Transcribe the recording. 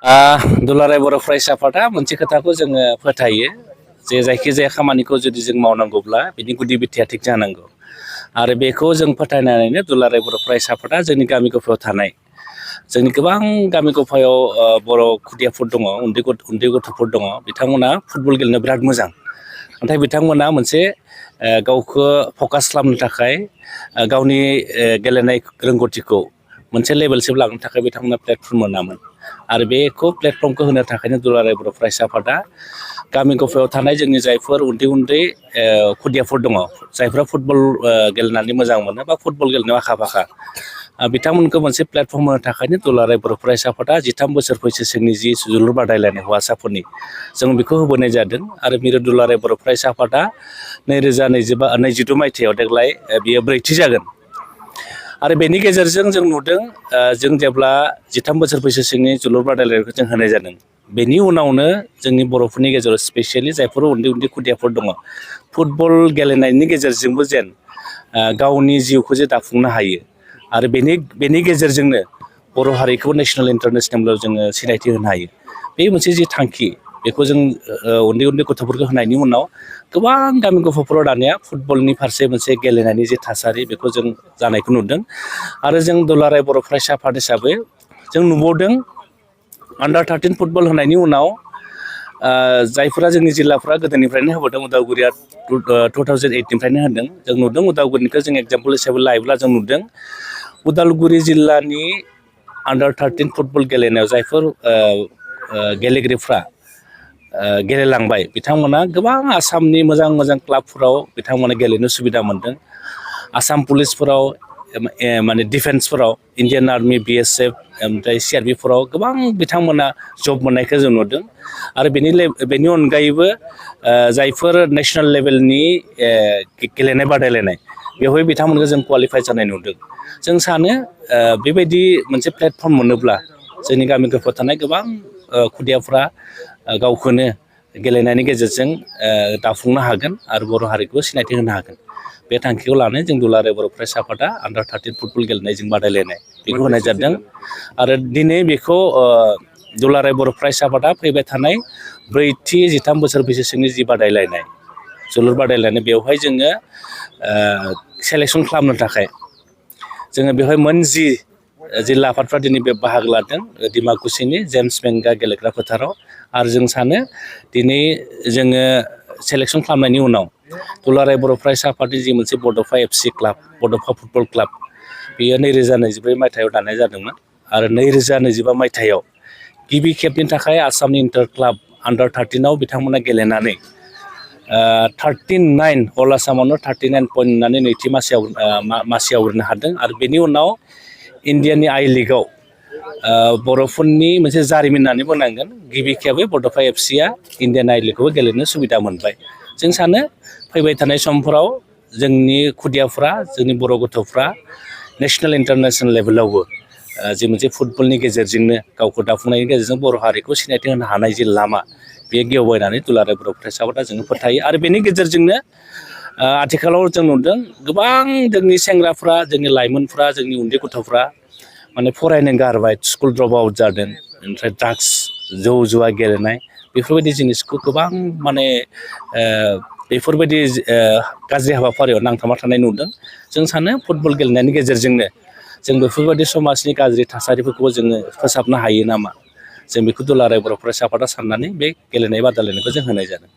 दुलाराय बर' फरायसा आफादा मोनसे खोथाखौ जोङो फोथायो जे जायखिजाया खामानिखौ जुदि जों मावनांगौब्ला बिनि गुदि बिथाया थिग जानांगौ आरो बेखौ जों फोथायनानैनो दुलाराय बर' फरायसा आफादा जोंनि गामि गफायाव थानाय जोंनि गोबां गामि गफायाव बर' खुदियाफोर दङ उन्दै गथ'फोर दङ बिथांमोना फुटबल गेलेनो बिराद मोजां नाथाय बिथांमोना मोनसे गावखौ फकास खालामनो थाखाय गावनि गेलेनाय रोंगौथिखौ मोनसे लेभेलसिम लांनो थाखाय बिथांमोना प्लेटफर्म मोनामोन आरो बेखौ प्लेटफर्मखौ होनो थाखायनो दुलाराय बर' फरायसा आफादा गामि गफायाव थानाय जोंनि जायफोर उन्दै खुदियाफोर दङ जायफोरा फुटबल गेलेनानै मोजां मोनो बा फुटबल गेलेनायाव आखा फाखा बिथांमोनखौ मोनसे प्लेटफर्म होनो थाखायनो दुलाराय बर' फरायसा आफादा 13 बोसोर बैसोसिमनि जि जोलुर बादायलायनाय हौवासाफोरनि जों बेखौ होबोनाय जादों आरो मिरु दुलाराय बर' फरायसा आफादा 2022 मायथाइयाव देग्लाय बियो 4थि जागोन आरो बेनि गेजेरजों जों नुदों जों जेब्ला 13 बोसोर बैसोसिमनि जोलुर बादायलायनायखौ जों होनाय जादों बेनि उनावनो जोंनि बर'फोरनि गेजेराव स्पेसियेलि जायफोर उन्दै खुदियाफोर दङ फुटबल गेलेनायनि गेजेरजोंबो जेन गावनि जिउखौ जे दाफुंनो हायो आरो बेनि गेजेरजोंनो बर' हारिखौ नेसनेल इन्टारनेसनेलाव जोङो सिनायथि होनो हायो बे मोनसे जि थांखि बेखौ जों उन्दै गथ'फोरखौ होनायनि उनाव गोबां गामि गफाफोराव दानिया फुटबलनि फारसे मोनसे गेलेनायनि जे थासारि बेखौ जों जानायखौ नुदों आरो जों दुलाराय बर' फरायसा आफाद हिसाबै जों नुबावदों आन्डार 13 फुटबल होनायनि उनाव जायफोरा जोंनि जिल्लाफ्रा गोदोनिफ्रायनो होबोदों उदालगुरिया 2008निफ्रायनो होदों जों नुदों उदालगुरिनिखौ जों एग्जाम्पल हिसाबै लायोब्ला जों नुदों उदालगुरि जिल्लानि आन्डार 13 फुटबल गेलेनायाव जायफोर गेलेगिरिफ्रा गेलेलांबाय बिथांमोना गोबां आसामनि मोजां क्लाबफोराव बिथांमोना गेलेनो सुबिदा मोन्दों आसाम पुलिसफोराव माने डिफेन्सफोराव इन्डियान आर्मि BSF ओमफ्राय CRPफोराव गोबां बिथांमोना जब मोननायखौ जों नुदों आरो बेनि अनगायैबो जायफोर नेसनेल लेभेलनि गेलेनाय बादायलायनाय बेवहाय बिथांमोनखौ जों क्वालिफाइ जानाय नुदों जों सानो बेबायदि मोनसे प्लेटफर्म मोनोब्ला जोंनि गामि गफायाव थानाय गोबां खुदियाफ्रा गावखौनो गेलेनायनि गेजेरजों दाफुंनो हागोन आरो बर' हारिखौ सिनायथि होनो हागोन बे थांखिखौ लानानै जों दुलाराय बर' फरायसा आफादा आन्डार 13 फुटबल गेलेनायजों बादायलायनाय बेखौ होनाय जादों आरो दिनै बेखौ दुलाराय बर' फरायसा आफादा फैबाय थानाय 4थि 13 बोसोर बैसोसिमनि जि बादायलायनाय जोलुर बादायलायनाय बेवहाय जोङो सेलेक्सन खालामनो थाखाय जोङो बेवहाय जि जिल्ला आफादफ्रा दिनै बे बाहागो लादों डिमाकुसिनि जेम्स बेंगा गेलेग्रा फोथाराव आरो जों सानो दिनै जोङो सेलेक्सन खालामनायनि उनाव दुलाराय बर' फरायसा आफादनि जि मोनसे बड'फा FC क्लाब बड'फा फुटबल क्लाब बेयो 2024 मायथाइयाव दानाय जादोंमोन आरो 2025 मायथाइयाव गिबि खेबनि थाखाय आसामनि इन्टार क्लाब आन्डार 13आव बिथांमोना गेलेनानै 39 अल आसामावनो 39 पइन्ट मोननानै नैथि मासियाव आवग्रिनो हादों आरो बेनि उनाव इन्डियानि I लिगआव बर'फोरनि मोनसे जारिमिन होननानै बुंनांगोन गिबि खेबै बड'फा FCआ इन्डियान I लिगखौबो गेलेनो सुबिदा मोनबाय जों सानो फैबाय थानाय समफोराव जोंनि खुदियाफ्रा जोंनि बर' गथ'फ्रा नेसनेल इन्टारनेसनेल लेभेलावबो जि मोनसे फुटबलनि गेजेरजोंनो गावखौ दाफुंनायनि गेजेरजों बर' हारिखौ सिनायथि होनो हानाय जि लामा बेयो गेवबायनानै दुलाराय बर' फरायसा आफादा जोङो फोथायो आरो बेनि गेजेरजोंनो आथिखालाव जों नुदों गोबां जोंनि सेंग्राफ्रा जोंनि लाइमोनफ्रा जोंनि उन्दै गथ'फ्रा माने फरायनो गारबाय स्कुल ड्रप आउट जादों ओमफ्राय ड्राग्स जौ जुवा गेलेनाय बेफोरबायदि जिनिसखौ गोबां माने बेफोरबायदि गाज्रि हाबाफारियाव नांथाबना थानाय नुदों जों सानो फुटबल गेलेनायनि गेजेरजोंनो जों बेफोरबायदि समाजनि गाज्रि थासारिफोरखौबो जोङो फोसाबनो हायो नामा जों बेखौ दुलाराय बर' फरायसा आफादा साननानै बे गेलेनाय बादायलायनायखौ जों होनाय जादों